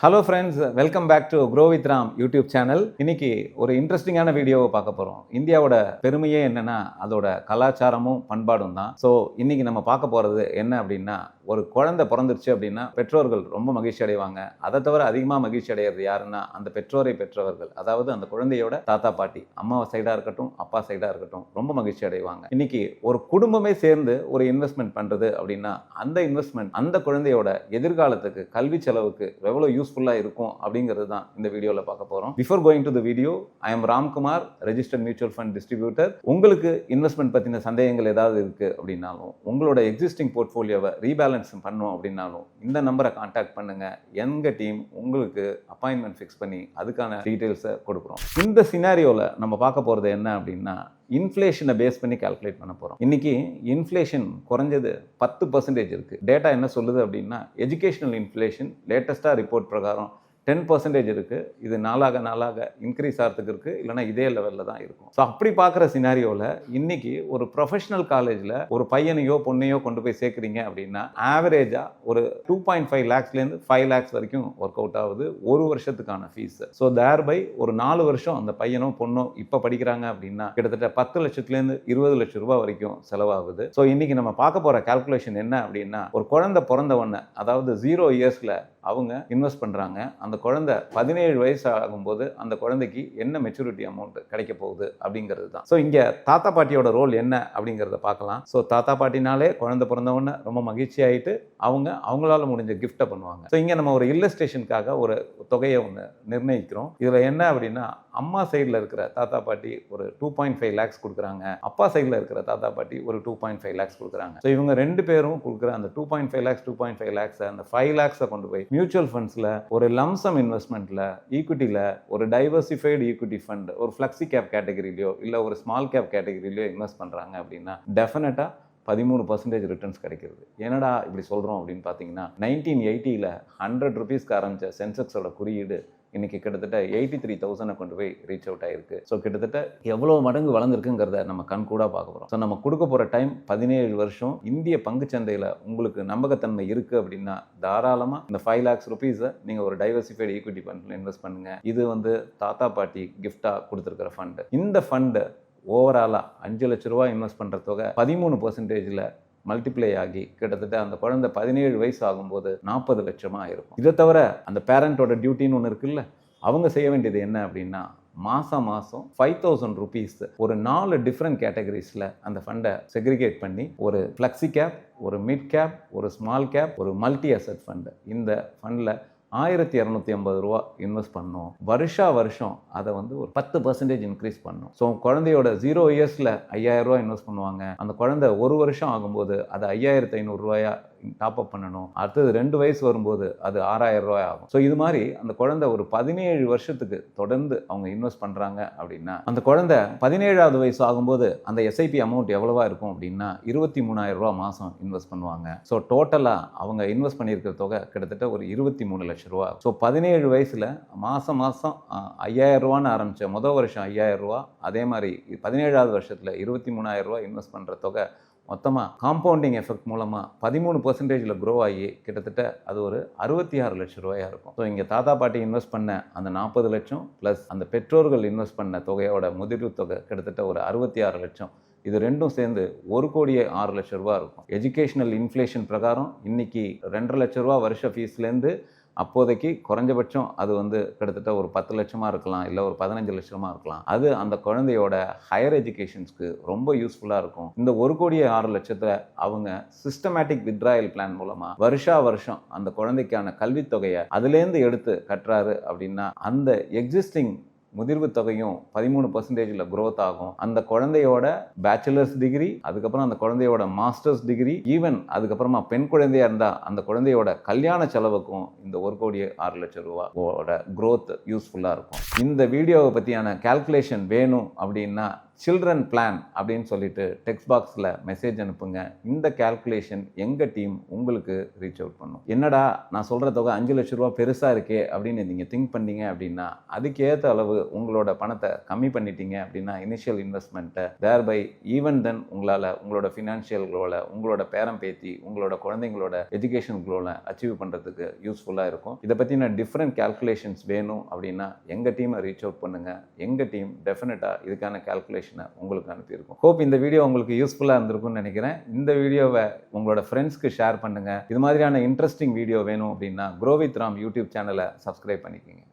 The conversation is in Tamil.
Hello friends, welcome back to grow with Ram YouTube channel. இன்னைக்கு ஒரு இன்ட்ரெஸ்டிங்கான வீடியோவை பார்க்க போகிறோம். இந்தியாவோட பெருமையே என்னன்னா அதோட கலாச்சாரமும் பண்பாடும் தான். ஸோ இன்னைக்கு நம்ம பார்க்க போகிறது என்ன அப்படின்னா, ஒரு குழந்தை பிறந்துருச்சு அப்படின்னா பெற்றோர்கள் ரொம்ப மகிழ்ச்சி அடைவாங்க. அதை தவிர அதிகமாக மகிழ்ச்சி அடைகிறது யாருன்னா அந்த பெற்றோரை பெற்றவர்கள், அதாவது அந்த குழந்தையோட தாத்தா பாட்டி, அம்மா சைடாக இருக்கட்டும் அப்பா சைடாக இருக்கட்டும், ரொம்ப மகிழ்ச்சி அடைவாங்க. இன்னைக்கு ஒரு குடும்பமே சேர்ந்து ஒரு இன்வெஸ்ட்மெண்ட் பண்ணுறது அப்படின்னா அந்த இன்வெஸ்ட்மெண்ட் அந்த குழந்தையோட எதிர்காலத்துக்கு கல்வி செலவுக்கு எவ்வளோ யூஸ்ஃபுல்லாக இருக்கும் அப்படிங்கிறது தான் இந்த வீடியோவில் பார்க்க போகிறோம். Before going to the video, I am Ramkumar, registered mutual fund distributor. உங்களுக்கு இன்வெஸ்ட்மெண்ட் பற்றின சந்தேகங்கள் ஏதாவது இருக்குது அப்படின்னாலும், உங்களோட எக்ஸிஸ்டிங் போர்ட்ஃபோலியோவை ரீபேலன்ஸ் பண்ணணும் அப்படின்னாலும் இந்த நம்பரை கான்டாக்ட் பண்ணுங்க. எங்க டீம் உங்களுக்கு அப்பாயின்மெண்ட் ஃபிக்ஸ் பண்ணி அதுக்கான டீட்டெயில்ஸை கொடுக்குறோம். இந்த சினாரியோவில் நம்ம பார்க்க போகிறது என்ன அப்படின்னா, இன்ஃப்ளேஷனை பேஸ் பண்ணி கால்குலேட் பண்ண போகிறோம். இன்னைக்கு இன்ஃப்ளேஷன் குறைஞ்சது 10% இருக்குது. டேட்டா என்ன சொல்லுது அப்படின்னா, எஜுகேஷனல் இன்ஃப்ளேஷன் லேட்டஸ்ட்டாக ரிப்போர்ட் பிரகாரம் 10% இருக்குது. இது நாளாக இன்க்ரீஸ் ஆகிறதுக்கு இருக்குது, இல்லைனா இதே லெவலில் தான் இருக்கும். ஸோ அப்படி பார்க்குற சினாரியோவில் இன்னைக்கு ஒரு ப்ரொஃபஷனல் காலேஜில் ஒரு பையனையோ பொண்ணையோ கொண்டு போய் சேர்க்குறீங்க அப்படின்னா ஆவரேஜாக ஒரு 2.5 lakhsலேருந்து 5 lakhs வரைக்கும் ஒர்க் அவுட் ஆகுது ஒரு வருஷத்துக்கான ஃபீஸ். ஸோ தேர்பை ஒரு 4 வருஷம் அந்த பையனோ பொண்ணோ இப்போ படிக்கிறாங்க அப்படின்னா கிட்டத்தட்ட 10 லட்சத்துலேருந்து 20 லட்சம் ரூபாய் வரைக்கும் செலவாகுது. ஸோ இன்னைக்கு நம்ம பார்க்க போகிற கால்குலேஷன் என்ன அப்படின்னா, ஒரு குழந்தை பிறந்தவொன்னே, அதாவது 0 இயர்ஸில் அவங்க இன்வெஸ்ட் பண்ணுறாங்க. அந்த குழந்தை 17 வயசு ஆகும்போது அந்த குழந்தைக்கு என்ன மெச்சூரிட்டி அமௌண்ட் கிடைக்க போகுது அப்படிங்கிறது தான். ஸோ இங்கே தாத்தா பாட்டியோட ரோல் என்ன அப்படிங்கிறத பார்க்கலாம். ஸோ தாத்தா பாட்டினாலே குழந்தை பிறந்தவொன்னே ரொம்ப மகிழ்ச்சி ஆகிட்டு அவங்களால முடிஞ்ச கிஃப்ட்டை பண்ணுவாங்க. ஸோ இங்கே நம்ம ஒரு இல்லஸ்ட்ரேஷனுக்காக ஒரு தொகையை ஒன்று நிர்ணயிக்கிறோம். இதில் என்ன அப்படின்னா, அம்மா சைடில் இருக்கிற தாத்தா பாட்டி ஒரு 2.5 lakhs கொடுக்குறாங்க, அப்பா சைடில் இருக்கிற தாத்தா பாட்டி ஒரு 2.5 lakhs கொடுக்குறாங்க. ஸோ இவங்க ரெண்டு பேரும் கொடுக்குற அந்த 2.5 lakhs அந்த 5 lakhs கொண்டு போய் மியூச்சுவல் ஃபண்ட்ஸில், ஒரு லம்சம் இன்வெஸ்ட்மெண்ட்டில், ஈக்விட்டியில், ஒரு டைவர்சிஃபைடு ஈக்விட்டி ஃபண்ட், ஒரு ஃப்ளெக்ஸி கேப் கேட்டகரியிலையோ இல்லை ஒரு ஸ்மால் கேப் கேட்டகரியிலையோ இன்வெஸ்ட் பண்ணுறாங்க அப்படின்னா டெஃபினட்டாக 13% ரிட்டர்ன்ஸ் கிடைக்கிறது. என்னடா இப்படி சொல்கிறோம் அப்படின்னு பார்த்தீங்கன்னா, 1980 100 rupeesக்கு ஆரம்பித்த சென்செக்ஸோட குறியீடு இன்னைக்கு கிட்டத்தட்ட 83,000 கொண்டு போய் ரீச் அவுட் ஆயிருக்கு. ஸோ கிட்டத்தட்ட எவ்வளோ மடங்கு வளர்ந்துருக்குங்கிறத நம்ம கண்கூடாக பார்க்க போகிறோம். ஸோ நம்ம கொடுக்க போகிற டைம் 17 வருஷம். இந்திய பங்குச்சந்தையில் உங்களுக்கு நம்பகத்தன்மை இருக்குது அப்படின்னா தாராளமாக இந்த 5 lakhs rupees நீங்கள் ஒரு டைவர்சிஃபைடு ஈக்விட்டி ஃபண்டில் இன்வெஸ்ட் பண்ணுங்கள். இது தாத்தா பாட்டி கிஃப்டாக கொடுத்துருக்கிற ஃபண்டு. இந்த ஃபண்டு ஓவராலாக 5 லட்ச ரூபா இன்வெஸ்ட் பண்ணுற தொகை 13% மல்டிப்ளை ஆகி கிட்டத்தட்ட அந்த குழந்தை 17 வயசு ஆகும்போது 40 லட்சமாக இருக்கும். இதை தவிர அந்த பேரண்டோட டியூட்டின்னு ஒன்று இருக்குல்ல, அவங்க செய்ய வேண்டியது என்ன அப்படின்னா, மாதம் 5,000 rupees ஒரு 4 டிஃப்ரெண்ட் கேட்டகரிஸில் அந்த ஃபண்டை செக்ரிகேட் பண்ணி, ஒரு ஃப்ளெக்ஸி கேப், ஒரு மிட் கேப், ஒரு ஸ்மால் கேப், ஒரு மல்டி அசெட் ஃபண்டு, இந்த ஃபண்டில் 1250 ரூபா இன்வெஸ்ட் பண்ணணும். வருஷம் அதை ஒரு 10% இன்க்ரீஸ் பண்ணணும். ஸோ குழந்தையோட 0 இயர்ஸில் 5000 ரூபா இன்வெஸ்ட் பண்ணுவாங்க. அந்த குழந்தை ஒரு வருஷம் ஆகும்போது அது 5500 ரூபாயா டாப் அப் பண்ணணும். அடுத்தது 2 வயசு வரும்போது அது 6000 ரூபாய் ஆகும். ஸோ இது மாதிரி அந்த குழந்தை ஒரு 17 வருஷத்துக்கு தொடர்ந்து அவங்க இன்வெஸ்ட் பண்ணுறாங்க அப்படின்னா, அந்த குழந்தை 17வது வயசு ஆகும்போது அந்த எஸ்ஐபி அமௌண்ட் எவ்வளவா இருக்கும் அப்படின்னா 23,000 ரூபா மாதம் இன்வெஸ்ட் பண்ணுவாங்க. ஸோ டோட்டலாக அவங்க இன்வெஸ்ட் பண்ணியிருக்கிற தொகை கிட்டத்தட்ட ஒரு 23 லட்சம் ரூபா. ஸோ 17 வயசில் மாதம் 5000 ரூபான்னு ஆரம்பித்த முதல் வருஷம் 5000 ரூபா, அதே மாதிரி 17வது வருஷத்தில் 23,000 ரூபா இன்வெஸ்ட் பண்ணுற தொகை மொத்தமாக காம்பவுண்டிங் எஃபெக்ட் மூலமாக 13% க்ரோ ஆகி கிட்டத்தட்ட அது ஒரு 66 லட்சம் ரூபாயாக இருக்கும். ஸோ இங்கே தாத்தா பாட்டி இன்வெஸ்ட் பண்ண அந்த 40 லட்சம் ப்ளஸ் அந்த பெற்றோர்கள் இன்வெஸ்ட் பண்ண தொகையோட முதலீடு தொகை கிட்டத்தட்ட ஒரு 66 லட்சம். இது ரெண்டும் சேர்ந்து 1,06 லட்சம் ரூபா இருக்கும். எஜுகேஷனல் இன்ஃப்ளேஷன் பிரகாரம் இன்னைக்கு 2.5 லட்ச ரூபா வருஷ ஃபீஸ்லேருந்து அப்போதைக்கு குறைஞ்சபட்சம் அது கிட்டத்தட்ட ஒரு 10 லட்சமாக இருக்கலாம், இல்லை ஒரு 15 லட்சமாக இருக்கலாம். அது அந்த குழந்தையோட ஹையர் எஜுகேஷன்ஸ்க்கு ரொம்ப யூஸ்ஃபுல்லாக இருக்கும். இந்த 1,06,00,000 அவங்க சிஸ்டமேட்டிக் வித்ட்ராயல் பிளான் மூலமாக வருஷம் அந்த குழந்தைக்கான கல்வித்தொகையை அதுலேருந்து எடுத்து கட்டுறாரு அப்படின்னா அந்த எக்ஸிஸ்டிங் முதிர்வு தொகையும் 13% க்ரோத் ஆகும். அந்த குழந்தையோட பேச்சுலர்ஸ் டிகிரி, அதுக்கப்புறம் அந்த குழந்தையோட மாஸ்டர்ஸ் டிகிரி, ஈவன் அதுக்கப்புறமா பெண் குழந்தையா இருந்தால் அந்த குழந்தையோட கல்யாண செலவுக்கும் இந்த 1,06,00,000 ரூபாயோட க்ரோத் யூஸ்ஃபுல்லாக இருக்கும். இந்த வீடியோவை பற்றியான கால்குலேஷன் வேணும் அப்படின்னா சில்ட்ரன் பிளான் அப்படின்னு சொல்லிட்டு டெக்ஸ்ட் பாக்ஸில் மெசேஜ் அனுப்புங்க. இந்த கால்குலேஷன் எங்கள் டீம் உங்களுக்கு ரீச் அவுட் பண்ணும். என்னடா நான் சொல்கிற தொகை 5 லட்ச ரூபா பெருசாக இருக்கே அப்படின்னு நீங்கள் திங்க் பண்ணீங்க அப்படின்னா அதுக்கேற்ற அளவு உங்களோட பணத்தை கம்மி பண்ணிட்டீங்க அப்படின்னா இனிஷியல் இன்வெஸ்ட்மெண்ட்டை தேர்பை ஈவன் தென் உங்களால் உங்களோட ஃபினான்ஷியல் கோலை, உங்களோட பேரம் பேத்தி, உங்களோட குழந்தைங்களோட எஜுகேஷன் கோலை அச்சீவ் பண்ணுறதுக்கு யூஸ்ஃபுல்லாக இருக்கும். இதை பற்றின டிஃப்ரெண்ட் கால்குலேஷன்ஸ் வேணும் அப்படின்னா எங்கள் டீமை ரீச் அவுட் பண்ணுங்கள். எங்கள் டீம் டெஃபினட்டாக இதுக்கான கால்குலேஷனை உங்களுக்கு அனுப்பியிருக்கோம். ஹோப் இந்த வீடியோ உங்களுக்கு யூஸ்ஃபுல்லாக இருந்திருக்கும்னு நினைக்கிறேன். இந்த வீடியோவை உங்களோட ஃப்ரெண்ட்ஸ்க்கு ஷேர் பண்ணுங்கள். இது மாதிரியான இன்ட்ரெஸ்டிங் வீடியோ வேணும் அப்படின்னா க்ரோ வித் ராம் யூடியூப் சேனலை சப்ஸ்கிரைப் பண்ணிக்கோங்க.